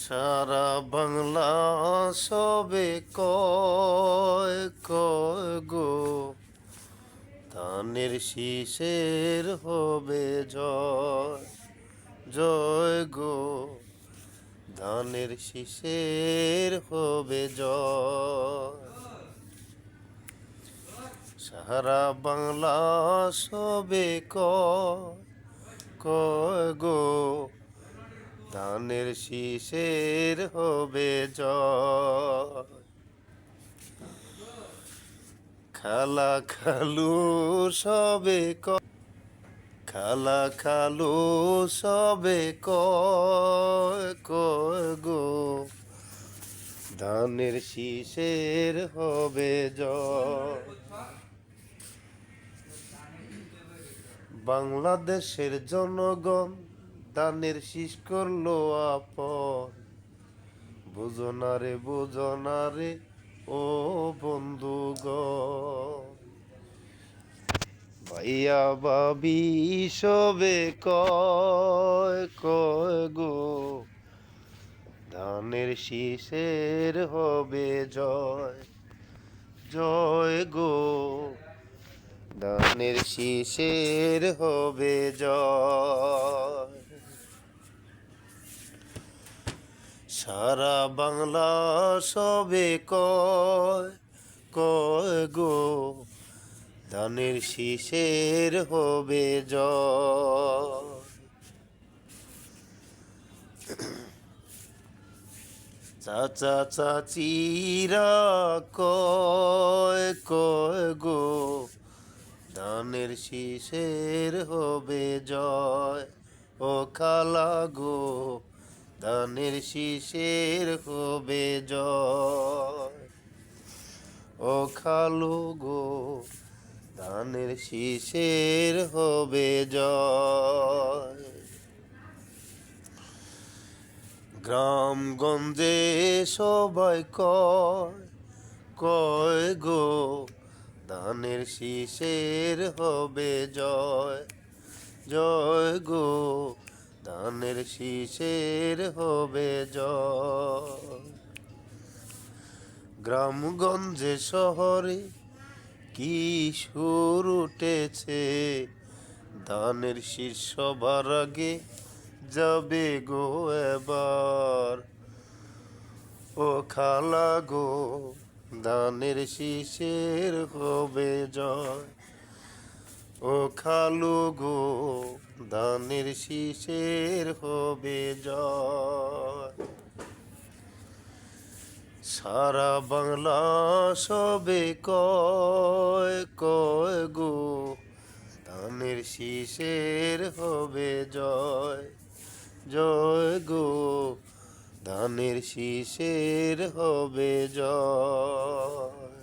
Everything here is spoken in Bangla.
সারা বাংলা সবে কয় কয় গো, ধানের শীষের হবে জয় জয় গো, ধানের শীষের হবে জয়। সারা বাংলা সবে কয় কয় গো, ধানের শীষের হবে জয়। খালা খালু সবে খালা খালু সবে কয় কয় গো, ধানের শীষের হবে জয়। বাংলাদেশের জনগণ ধানের শীষ করলো আপন, বুঝনারে বুঝনারে ও বন্ধুগণ। ভাইয়া ভাবি সবে কয় কয় গো, ধানের শীষের হবে জয় জয় গো, ধানের শীষের হবে জয়। সারা বাংলা সবে কয় কয় গো, ধানের শীষের হবে জয়। চাচা চাচিরা কয় কয় গো, ধানের শীষের হবে জয়। ও খালা গো, ধানের শীষের হবে জয়। ও খালু গো, ধানের শীষের হবে জয়। গ্রামগঞ্জে সবাই কয় কয় গো, ধানের শীষের হবে জয় জয় গো, ধানের শীষের হবে জয়। গ্রামগঞ্জে শহরে কি সুর উঠেছে, ধানের শীষ সবার আগে যাবে গো এবার। ও খালা গো, ধানের শীষের হবে জয়। ও খালু গো, ধানের শীষের হবে জয়। সারা বাংলা সবে কয় কয় গো, ধানের শীষের হবে জয় জয় গো, ধানের শীষের হবে জয়।